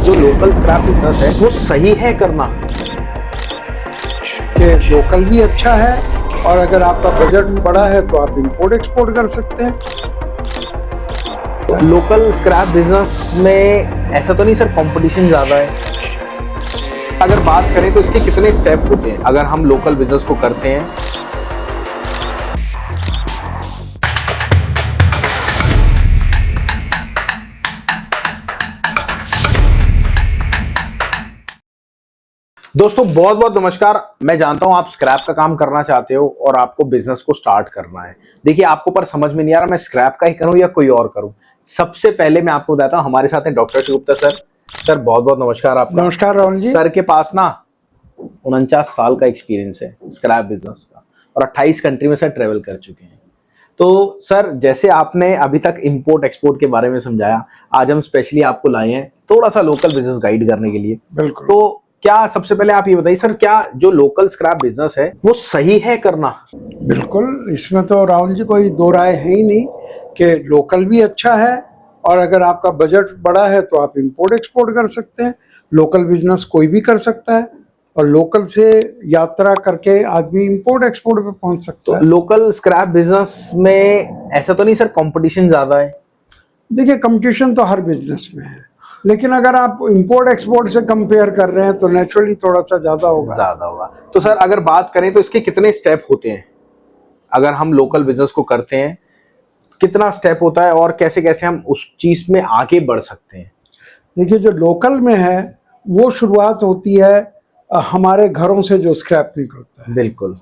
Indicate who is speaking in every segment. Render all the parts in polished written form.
Speaker 1: जो local scrap business है वो सही है करना?
Speaker 2: कि लोकल भी अच्छा है और अगर आपका बजट बड़ा है तो आप इंपोर्ट एक्सपोर्ट कर सकते हैं।
Speaker 1: लोकल स्क्रैप बिजनेस में ऐसा तो नहीं सर कंपटीशन ज्यादा है? अगर बात करें तो इसके कितने स्टेप होते हैं अगर हम लोकल बिजनेस को करते हैं? दोस्तों बहुत बहुत नमस्कार। मैं जानता हूं आप स्क्रैप का काम करना चाहते हो और आपको बिजनेस को स्टार्ट करना है। देखिए आपको पर समझ में नहीं आ रहा मैं स्क्रैप का ही करूं या कोई और करूं। सबसे पहले मैं आपको बताता हूं, हमारे साथ हैं डॉक्टर शिवगुप्ता सर। सर बहुत बहुत नमस्कार आपका।
Speaker 2: नमस्कार राहुल जी।
Speaker 1: सर के पास ना 49 साल का एक्सपीरियंस है स्क्रैप बिजनेस का और 28 कंट्री में सर ट्रेवल कर चुके हैं। तो सर जैसे आपने अभी तक इंपोर्ट एक्सपोर्ट के बारे में समझाया, आज हम स्पेशली आपको लाए हैं थोड़ा सा लोकल बिजनेस गाइड करने के लिए।
Speaker 2: बिल्कुल।
Speaker 1: तो क्या सबसे पहले आप ये बताइए सर, क्या जो लोकल स्क्रैप बिजनेस है वो सही है करना?
Speaker 2: बिल्कुल, इसमें तो राहुल जी कोई दो राय है ही नहीं कि लोकल भी अच्छा है और अगर आपका बजट बड़ा है तो आप इंपोर्ट एक्सपोर्ट कर सकते हैं। लोकल बिजनेस कोई भी कर सकता है और लोकल से यात्रा करके आदमी इंपोर्ट एक्सपोर्ट पे पहुंच सकता है।
Speaker 1: लोकल स्क्रैप बिजनेस में ऐसा तो नहीं सर कंपटीशन ज्यादा है?
Speaker 2: देखिए, कंपटीशन तो हर बिजनेस में है, लेकिन अगर आप इंपोर्ट एक्सपोर्ट से कंपेयर कर रहे हैं तो नेचुरली थोड़ा सा ज्यादा होगा।
Speaker 1: तो सर अगर बात करें तो इसके कितने स्टेप होते हैं अगर हम लोकल बिजनेस को करते हैं? कितना स्टेप होता है और कैसे कैसे हम उस चीज में आगे बढ़ सकते हैं?
Speaker 2: देखिए, जो लोकल में है वो शुरुआत होती है हमारे घरों से जो स्क्रैप निकलता है।
Speaker 1: बिल्कुल।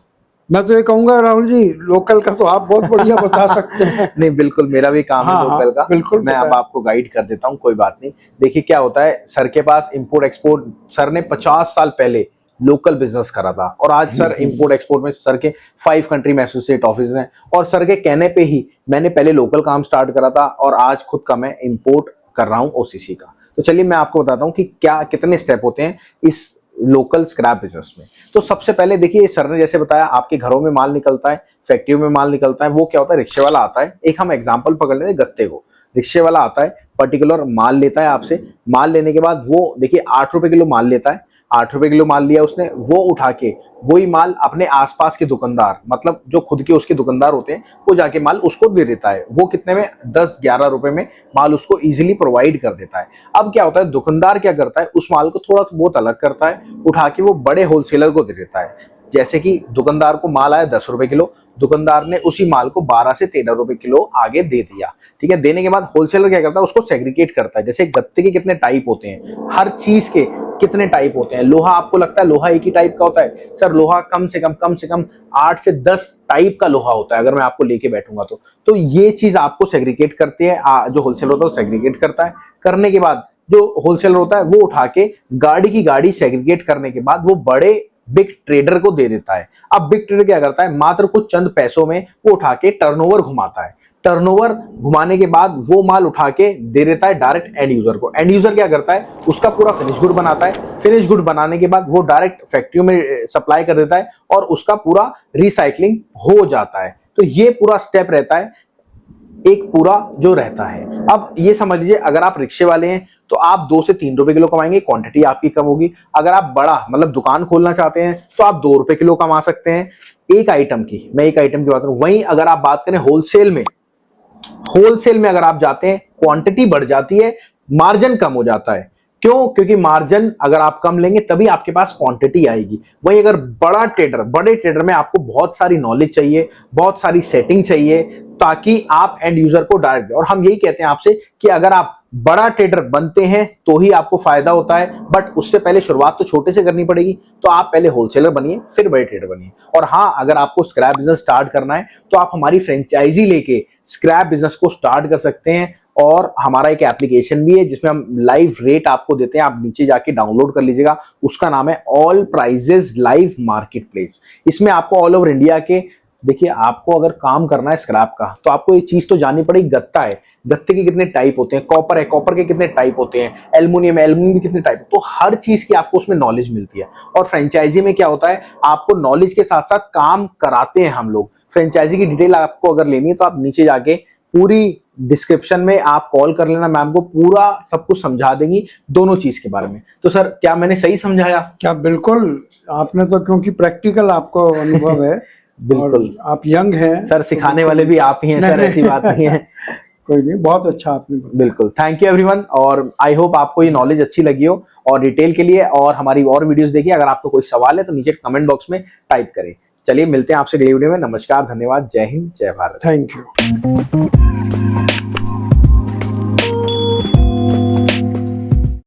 Speaker 2: मैं तो ये कहूंगा राहुल जी, लोकल का तो आप बहुत बढ़िया बता सकते हैं।
Speaker 1: नहीं बिल्कुल, मेरा भी काम है लोकल का।
Speaker 2: बिल्कुल
Speaker 1: मैं अब आपको गाइड कर देता हूँ, कोई बात नहीं। देखिए क्या होता है, सर के पास इंपोर्ट एक्सपोर्ट, सर ने 50 साल पहले लोकल बिजनेस करा था और आज सर इंपोर्ट एक्सपोर्ट में सर के 5 कंट्री में एसोसिएट ऑफिस हैं और सर के कहने पे ही मैंने पहले लोकल काम स्टार्ट करा था और आज खुद का मैं इंपोर्ट कर रहा हूँ ओसीसी का। तो चलिए मैं आपको बताता हूँ कि क्या कितने स्टेप होते हैं इस लोकल स्क्रैप बिजनेस में। तो सबसे पहले देखिए, सर ने जैसे बताया आपके घरों में माल निकलता है, फैक्ट्रियों में माल निकलता है। वो क्या होता है, रिक्शे वाला आता है, एक हम एग्जांपल पकड़ लेते हैं गत्ते को। रिक्शे वाला आता है, पर्टिकुलर माल लेता है आपसे। माल लेने के बाद वो देखिए 8 रुपए किलो माल लेता है। 8 रुपए किलो माल लिया उसने, वो उठा के वही माल अपने आसपास के दुकानदार, मतलब जो खुद के उसके दुकानदार होते हैं, वो जाके माल उसको दे देता है। वो कितने में, 10-11 रुपए में माल उसको इजीली प्रोवाइड कर देता है। अब क्या होता है, दुकानदार क्या करता है, उस माल को थोड़ा बहुत अलग करता है, उठा के वो बड़े होलसेलर को दे देता है। जैसे कि दुकानदार को माल आया 10 रुपए किलो, दुकानदार ने उसी माल को 12 से 13 रुपए किलो आगे दे दिया। ठीक है, देने के बाद होलसेलर क्या करता है, उसको सेग्रीगेट करता है। जैसे गत्ते के कितने टाइप होते हैं, हर चीज के कितने टाइप होते हैं। लोहा, आपको लगता है लोहा एक ही टाइप का होता है? सर लोहा कम से कम 8 से 10 टाइप का लोहा होता है अगर मैं आपको लेके बैठूंगा तो ये चीज आपको सेग्रीगेट करती है। जो होलसेलर होता है वो सेग्रीगेट करता है। करने के बाद जो होलसेलर होता है वो उठा के गाड़ी की गाड़ी सेग्रीगेट करने के बाद वो बड़े बिग ट्रेडर को दे देता है। अब बिग ट्रेडर क्या करता है, मात्र कुछ चंद पैसों में वो उठा के टर्नओवर घुमाता है। टर्नओवर घुमाने के बाद वो माल उठा के दे देता है डायरेक्ट एंड यूजर को। एंड यूजर क्या करता है, उसका पूरा फिनिश गुड बनाता है। फिनिश गुड बनाने के बाद वो डायरेक्ट फैक्ट्रियों में सप्लाई कर देता है और उसका पूरा रिसाइकलिंग हो जाता है। तो ये पूरा स्टेप रहता है, एक पूरा जो रहता है। अब ये समझ लीजिए, अगर आप रिक्शे वाले हैं तो आप 2 से 3 रुपए किलो कमाएंगे, क्वांटिटी आपकी कम होगी। अगर आप बड़ा मतलब दुकान खोलना चाहते हैं तो आप 2 रुपए किलो कमा सकते हैं एक आइटम की। मैं एक आइटम की बात करूं। वहीं अगर आप बात करें होलसेल में अगर आप जाते हैं, क्वांटिटी बढ़ जाती है, मार्जिन कम हो जाता है। क्यों? क्योंकि मार्जिन अगर आप कम लेंगे तभी आपके पास क्वांटिटी आएगी। वहीं अगर बड़े ट्रेडर में आपको बहुत सारी नॉलेज चाहिए, बहुत सारी सेटिंग चाहिए, ताकि आप एंड यूजर को डायरेक्ट। और हम यही कहते हैं आपसे कि अगर आप बड़ा ट्रेडर बनते हैं तो ही आपको फायदा होता है, बट उससे पहले शुरुआत तो छोटे से करनी पड़ेगी। तो आप पहले होलसेलर बनिए, फिर बड़े ट्रेडर बनिए। और हाँ, अगर आपको स्क्रैप बिजनेस स्टार्ट करना है तो आप हमारी फ्रेंचाइजी लेके स्क्रैप बिजनेस को स्टार्ट कर सकते हैं। और हमारा एक एप्लीकेशन भी है जिसमें हम लाइव रेट आपको देते हैं, आप नीचे जाके डाउनलोड कर लीजिएगा। उसका नाम है all prizes live market place. इसमें आपको ऑल ओवर इंडिया के, देखिए आपको अगर काम करना है स्क्रैप का तो आपको ये चीज तो जाननी पड़ेगी, गत्ता है, गत्ते के कितने टाइप होते हैं, कॉपर है, कॉपर के कितने टाइप होते हैं, एल्युमिनियम है, एल्युमिनियम के कितने टाइप। तो हर चीज की आपको उसमें नॉलेज मिलती है। और फ्रेंचाइजी में क्या होता है, आपको नॉलेज के साथ साथ काम कराते हैं हम लोग। फ्रेंचाइजी की डिटेल आपको अगर लेनी है तो आप नीचे जाके पूरी डिस्क्रिप्शन में आप कॉल कर लेना, मैम को पूरा सब कुछ समझा देंगी दोनों चीज के बारे में। तो सर क्या मैंने सही समझाया?
Speaker 2: क्या बिल्कुल, आपने तो क्योंकि प्रैक्टिकल आपको अनुभव है
Speaker 1: बिल्कुल
Speaker 2: और आप यंग हैं
Speaker 1: सर, सिखाने वाले भी आप ही हैं सर, ऐसी बात नहीं है।
Speaker 2: कोई नहीं, बहुत अच्छा आपने बताया।
Speaker 1: बिल्कुल, थैंक यू एवरीवन, और आई होप आपको ये नॉलेज अच्छी लगी हो। और डिटेल के लिए और हमारी और वीडियोस देखिए। अगर आपको कोई सवाल है तो नीचे कमेंट बॉक्स में टाइप करें। चलिए मिलते हैं आपसे अगली वीडियो में। नमस्कार, धन्यवाद, जय हिंद, जय भारत।
Speaker 2: Thank you.